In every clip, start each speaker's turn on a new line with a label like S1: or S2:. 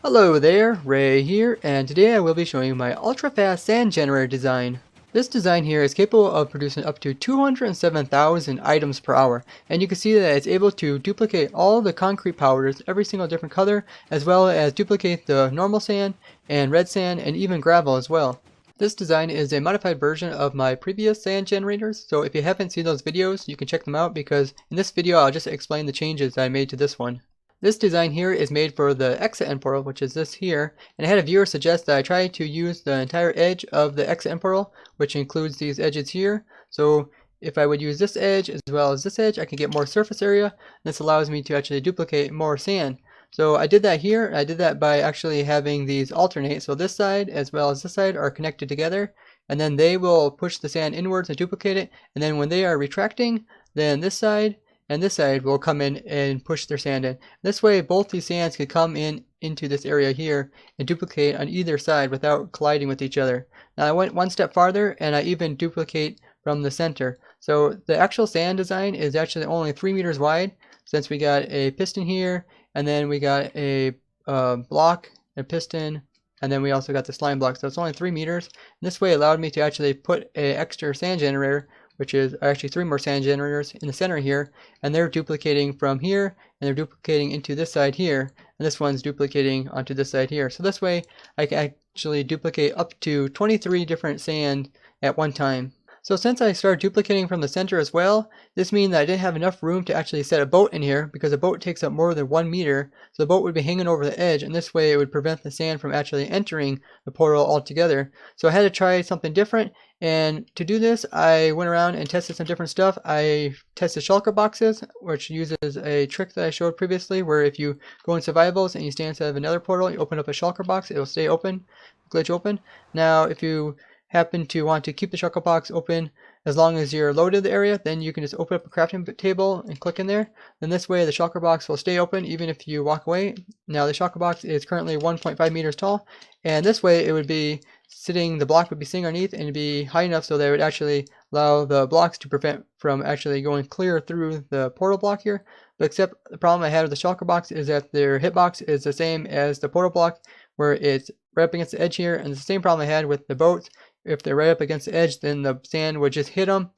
S1: Hello there, Ray here, and today I will be showing you my ultra-fast sand generator design. This design here is capable of producing up to 207,000 items per hour, and you can see that it's able to duplicate all the concrete powders, every single different color, as well as duplicate the normal sand, and red sand, and even gravel as well. This design is a modified version of my previous sand generators, so if you haven't seen those videos, you can check them out because in this video I'll just explain the changes that I made to this one. This design here is made for the exit end portal, which is this here, and I had a viewer suggest that I try to use the entire edge of the exit end portal, which includes these edges here. So if I would use this edge as well as this edge, I can get more surface area. This allows me to actually duplicate more sand. So I did that here. I did that by actually having these alternate. So this side as well as this side are connected together, and then they will push the sand inwards and duplicate it. And then when they are retracting, then this side and this side will come in and push their sand in. This way both these sands can come in into this area here and duplicate on either side without colliding with each other. Now I went one step farther and I even duplicate from the center. So the actual sand design is actually only 3 meters wide, since we got a piston here, and then we got a block, a piston, and then we also got the slime block. So it's only 3 meters. And this way allowed me to actually put an extra sand generator, which is actually 3 more sand generators in the center here, and they're duplicating from here, and they're duplicating into this side here, and this one's duplicating onto this side here. So this way I can actually duplicate up to 23 different sand at one time. So since I started duplicating from the center as well, this means that I didn't have enough room to actually set a boat in here, because a boat takes up more than 1 meter, so the boat would be hanging over the edge, and this way it would prevent the sand from actually entering the portal altogether. So I had to try something different, and to do this I went around and tested some different stuff. I tested shulker boxes, which uses a trick that I showed previously, where if you go in survivals and you stand inside of another portal, you open up a shulker box, it will stay open, glitch open. Now if you happen to want to keep the shulker box open as long as you're loaded the area, then you can just open up a crafting table and click in there. Then this way the shulker box will stay open even if you walk away. Now the shulker box is currently 1.5 meters tall, and this way it would be sitting, the block would be sitting underneath and be high enough so that it would actually allow the blocks to prevent from actually going clear through the portal block here. But except the problem I had with the shulker box is that their hitbox is the same as the portal block, where it's right up against the edge here, and it's the same problem I had with the boats. If they're right up against the edge, then the sand would just hit them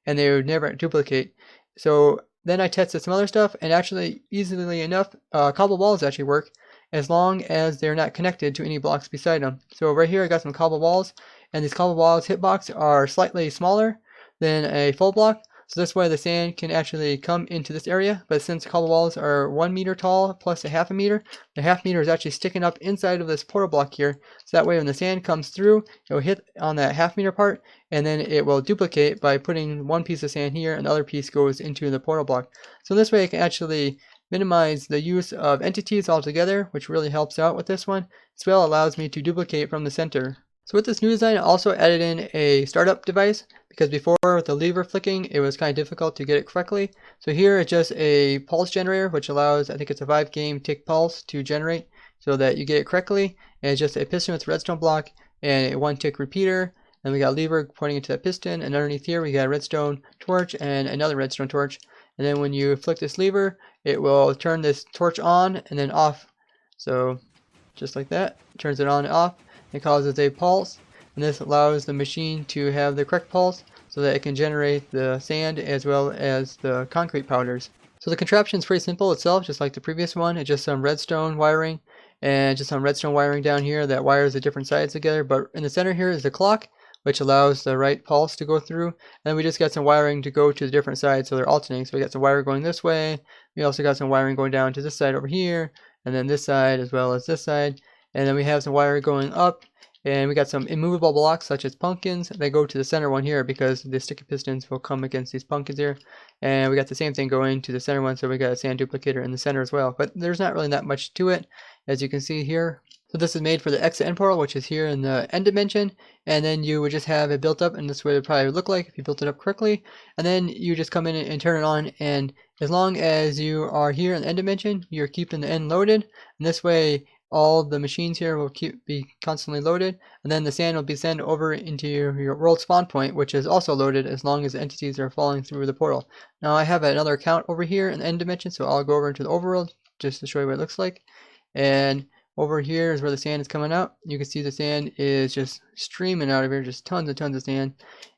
S1: and they would never duplicate. So then I tested some other stuff, and actually easily enough cobble walls actually work as long as they're not connected to any blocks beside them. So right here I got some cobble walls, and these cobble walls hitbox are slightly smaller than a full block, so this way the sand can actually come into this area. But since cobble walls are 1 meter tall plus a half a meter, the half meter is actually sticking up inside of this portal block here, so that way when the sand comes through, it will hit on that half meter part, and then it will duplicate by putting one piece of sand here and the other piece goes into the portal block. So this way I can actually minimize the use of entities altogether, which really helps out with this one. As well allows me to duplicate from the center. So with this new design, I also added in a startup device, because before with the lever flicking it was kind of difficult to get it correctly. So here it's just a pulse generator, which allows, I think it's a 5-game tick pulse to generate so that you get it correctly. And it's just a piston with a redstone block and a 1-tick repeater. And we got a lever pointing into that piston, and underneath here we got a redstone torch and another redstone torch. And then when you flick this lever, it will turn this torch on and then off. So just like that, it turns it on and off. It causes a pulse, and this allows the machine to have the correct pulse so that it can generate the sand as well as the concrete powders. So the contraption is pretty simple itself, just like the previous one. It's just some redstone wiring and just some redstone wiring down here that wires the different sides together. But in the center here is the clock, which allows the right pulse to go through. And then we just got some wiring to go to the different sides, so they're alternating. So we got some wire going this way. We also got some wiring going down to this side over here, and then this side as well as this side. And then we have some wire going up, and we got some immovable blocks such as pumpkins. They go to the center one here because the sticky pistons will come against these pumpkins here. And we got the same thing going to the center one, so we got a sand duplicator in the center as well. But there's not really that much to it, as you can see here. So this is made for the exit end portal, which is here in the end dimension, and then you would just have it built up, and this is what it would probably look like if you built it up correctly. And then you just come in and turn it on, and as long as you are here in the end dimension, you're keeping the end loaded, and this way all the machines here will be constantly loaded, and then the sand will be sent over into your world spawn point, which is also loaded as long as the entities are falling through the portal. Now I have another account over here in the end dimension, so I'll go over into the overworld just to show you what it looks like. And Over here is where the sand is coming out. You can see the sand is just streaming out of here, just tons and tons of sand.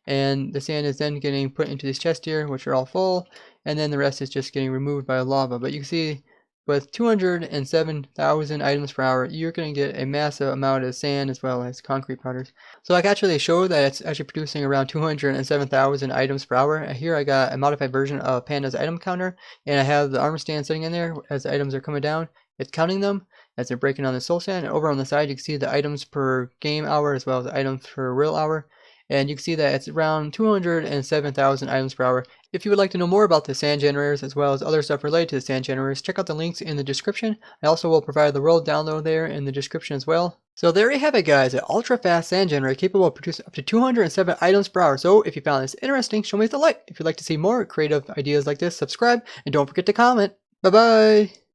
S1: And the sand is then getting put into this chest here, which are all full, and then the rest is just getting removed by lava. But you can see with 207,000 items per hour, you're going to get a massive amount of sand as well as concrete powders. So I can actually show that it's actually producing around 207,000 items per hour. Here I got a modified version of Panda's item counter, and I have the armor stand sitting in there as the items are coming down. It's counting them as they're breaking on the soul sand. And over on the side, you can see the items per game hour as well as the items per real hour. And you can see that it's around 207,000 items per hour. If you would like to know more about the sand generators as well as other stuff related to the sand generators, check out the links in the description. I also will provide the world download there in the description as well. So there you have it, guys, an ultra fast sand generator capable of producing up to 207 items per hour. So if you found this interesting, show me the like. If you'd like to see more creative ideas like this, subscribe and don't forget to comment. Bye bye!